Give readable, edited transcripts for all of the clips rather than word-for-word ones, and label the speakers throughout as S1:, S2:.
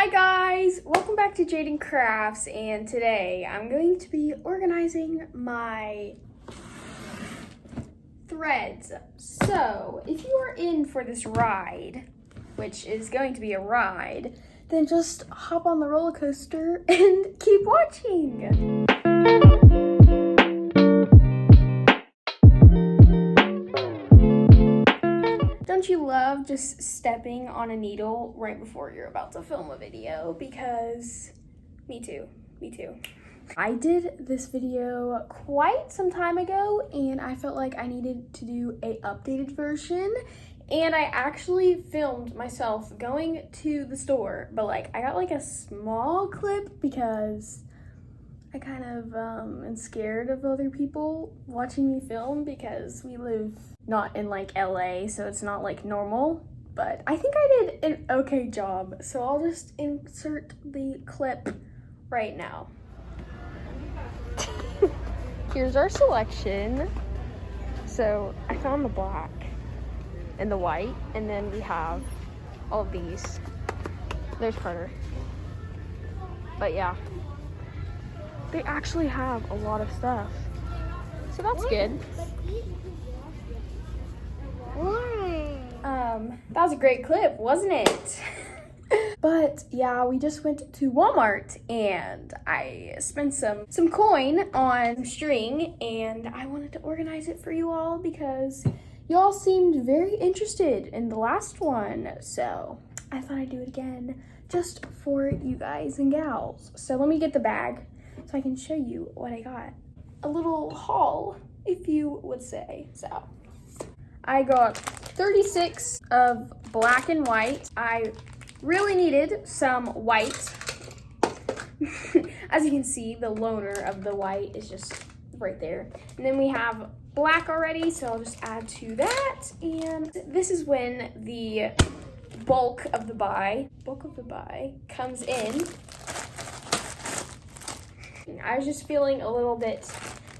S1: Hi guys, welcome back to Jadyn Crafts, and today I'm going to be organizing my threads. So if you are in for this ride, which is going to be a ride, then just hop on the roller coaster and keep watching. Don't you love just stepping on a needle right before you're about to film a video? Because me too. I did this video quite some time ago and I felt like I needed to do a updated version, and I actually filmed myself going to the store, but like I got like a small clip because I kind of am scared of other people watching me film because we live not in like LA, so it's not like normal, but I think I did an okay job. So I'll just insert the clip right now. Here's our selection. So I found the black and the white, and then we have all of these. There's Carter. But yeah, they actually have a lot of stuff, so that's good. That was a great clip, wasn't it? But yeah, we just went to Walmart and I spent some coin on string, and I wanted to organize it for you all because y'all seemed very interested in the last one, so I thought I'd do it again just for you guys and gals. So let me get the bag so I can show you what I got. A little haul, if you would say. So I got 36 of black and white. I really needed some white. As you can see, the loner of the white is just right there. And then we have black already, so I'll just add to that. And this is when the bulk of the buy comes in. I was just feeling a little bit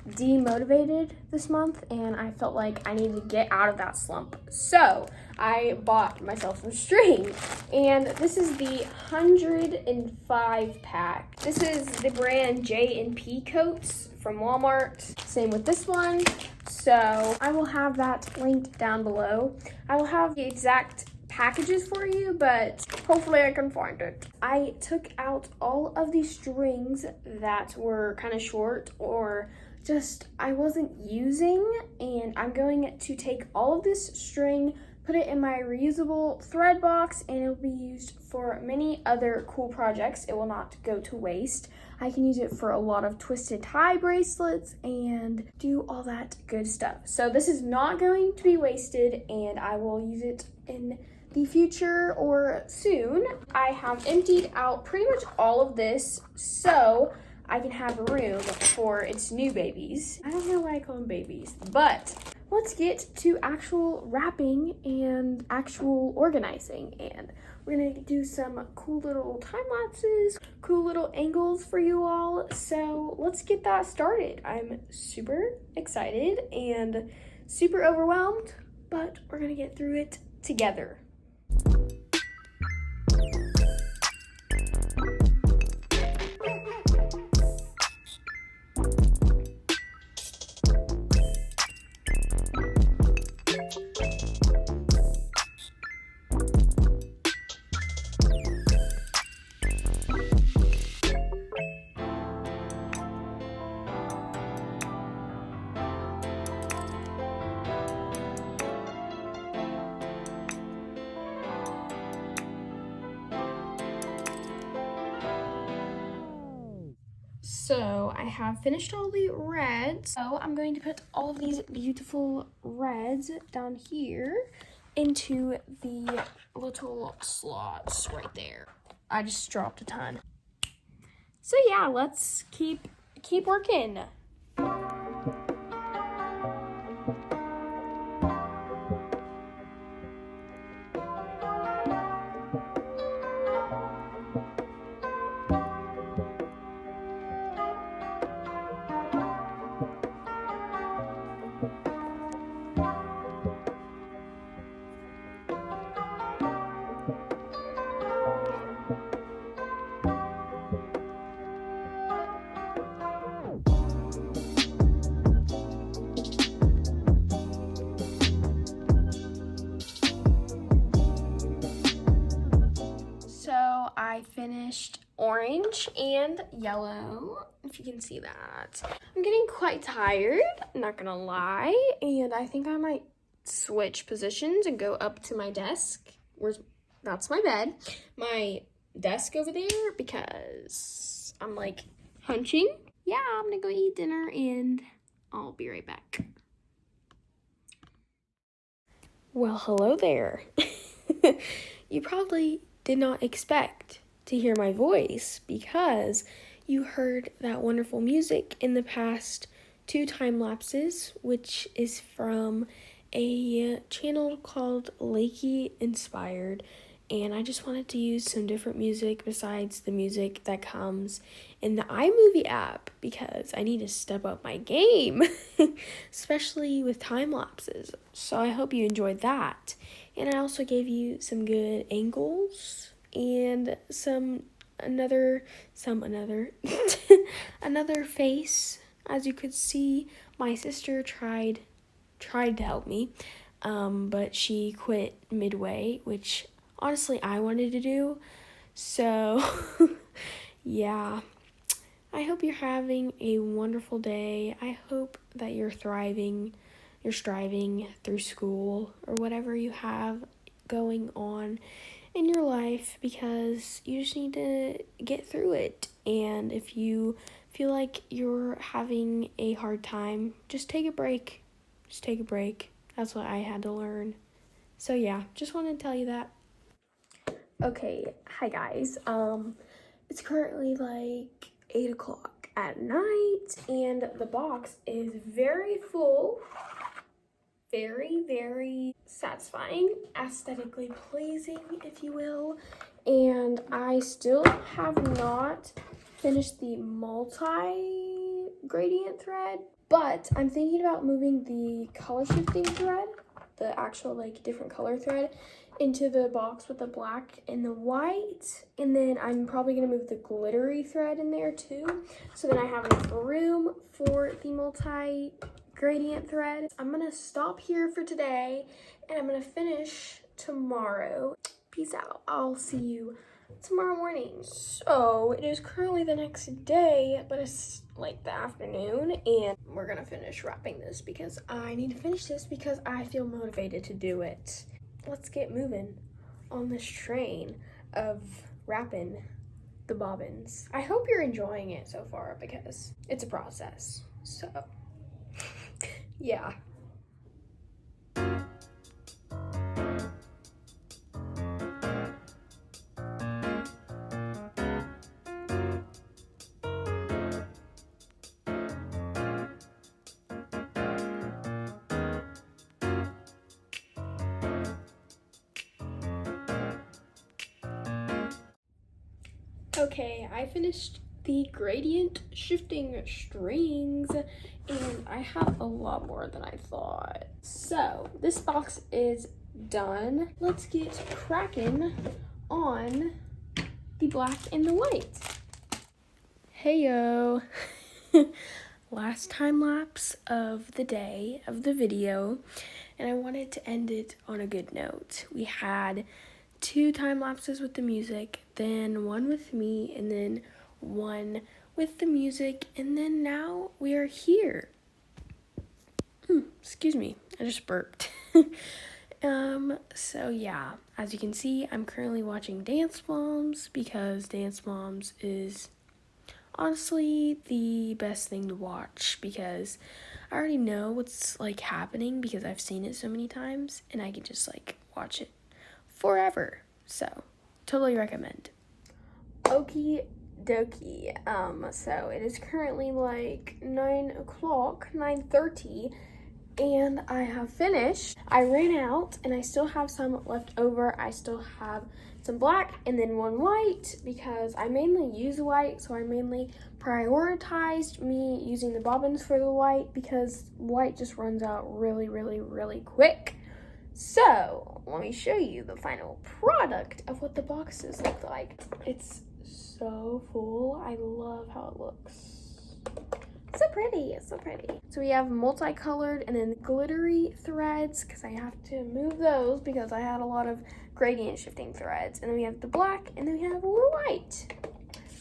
S1: demotivated this month, and I felt like I needed to get out of that slump. So I bought myself some string, and this is the 105 pack. This is the brand J&P Coats from Walmart. Same with this one. So I will have that linked down below. I will have the exact packages for you, but hopefully I can find it. I took out all of these strings that were kind of short or just I wasn't using, and I'm going to take all of this string, put it in my reusable thread box, and it'll be used for many other cool projects. It will not go to waste. I can use it for a lot of twisted tie bracelets and do all that good stuff. So this is not going to be wasted, and I will use it in the future or soon. I have emptied out pretty much all of this so I can have room for its new babies. I don't know why I call them babies, but let's get to actual wrapping and actual organizing. And we're gonna do some cool little time lapses, cool little angles for you all. So let's get that started. I'm super excited and super overwhelmed, but we're gonna get through it together. So I have finished all the reds. So I'm going to put all of these beautiful reds down here into the little slots right there. I just dropped a ton. So yeah, let's keep working. y'all, I finished orange and yellow, if you can see that. I'm getting quite tired, not gonna lie, and I think I might switch positions and go up to my desk. That's my bed. My desk over there, because I'm like hunching. Yeah, I'm gonna go eat dinner and I'll be right back. Well, hello there. You probably did not expect to hear my voice because you heard that wonderful music in the past 2 time lapses, which is from a channel called Lakey Inspired. And I just wanted to use some different music besides the music that comes in the iMovie app because I need to step up my game, especially with time lapses. So I hope you enjoyed that. And I also gave you some good angles and another face. As you could see, my sister tried to help me, but she quit midway, which honestly I wanted to do. So yeah, I hope you're having a wonderful day. I hope that you're striving through school or whatever you have going on in your life, because you just need to get through it. And if you feel like you're having a hard time, just take a break. That's what I had to learn. So yeah, just wanted to tell you that. Okay, hi guys. It's currently like 8 o'clock at night and the box is very full. Very satisfying, aesthetically pleasing, if you will. And I still have not finished the multi-gradient thread, but I'm thinking about moving the color shifting thread, the actual like different color thread, into the box with the black and the white. And then I'm probably gonna move the glittery thread in there too, so then I have enough room for the multi-gradient thread. I'm gonna stop here for today and I'm gonna finish tomorrow. Peace out. I'll see you tomorrow morning. So it is currently the next day, but it's like the afternoon, and we're gonna finish wrapping this because I need to finish this because I feel motivated to do it. Let's get moving on this train of wrapping the bobbins. I hope you're enjoying it so far because it's a process. So yeah. Okay, I finished the gradient shifting strings and I have a lot more than I thought. So this box is done. Let's get cracking on the black and the white. Heyo. Last time lapse of the day of the video, and I wanted to end it on a good note. We had 2 time lapses with the music, then 1 with me, and then 1 with the music, and then now we are here. Excuse me, I just burped. So yeah, as you can see, I'm currently watching Dance Moms because Dance Moms is honestly the best thing to watch because I already know what's like happening because I've seen it so many times and I can just like watch it forever. So totally recommend. Okie dokie. So it is currently like 9 o'clock, 9:30, and I have finished. I ran out and I still have some left over. I still have some black and then 1 white because I mainly use white, so I mainly prioritized me using the bobbins for the white because white just runs out really quick. So let me show you the final product of what the boxes look like. It's so full. I love how it looks. So pretty, it's so pretty. So we have multicolored and then glittery threads because I have to move those because I had a lot of gradient shifting threads. And then we have the black, and then we have white.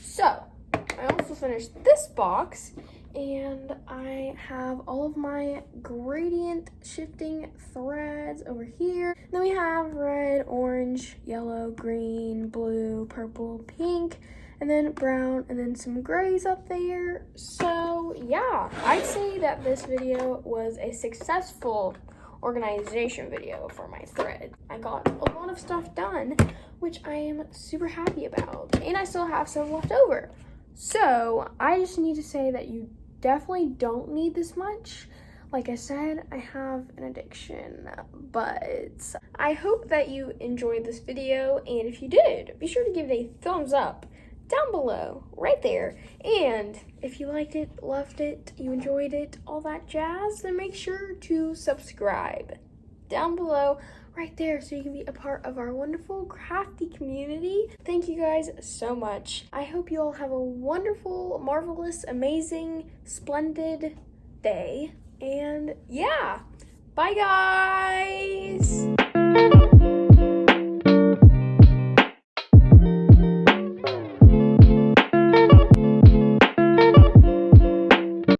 S1: So, I also finished this box, and I have all of my gradient shifting threads over here. And then we have red, orange, yellow, green, blue, purple, pink, and then brown, and then some grays up there. So yeah, I'd say that this video was a successful organization video for my thread. I got a lot of stuff done, which I am super happy about, and I still have some left over. So I just need to say that you definitely don't need this much. Like I said, I have an addiction, but I hope that you enjoyed this video, and if you did, be sure to give it a thumbs up down below, right there. And if you liked it, loved it, you enjoyed it, all that jazz, then make sure to subscribe down below, right there, so you can be a part of our wonderful crafty community. Thank you guys so much. I hope you all have a wonderful, marvelous, amazing, splendid day. And yeah, bye guys.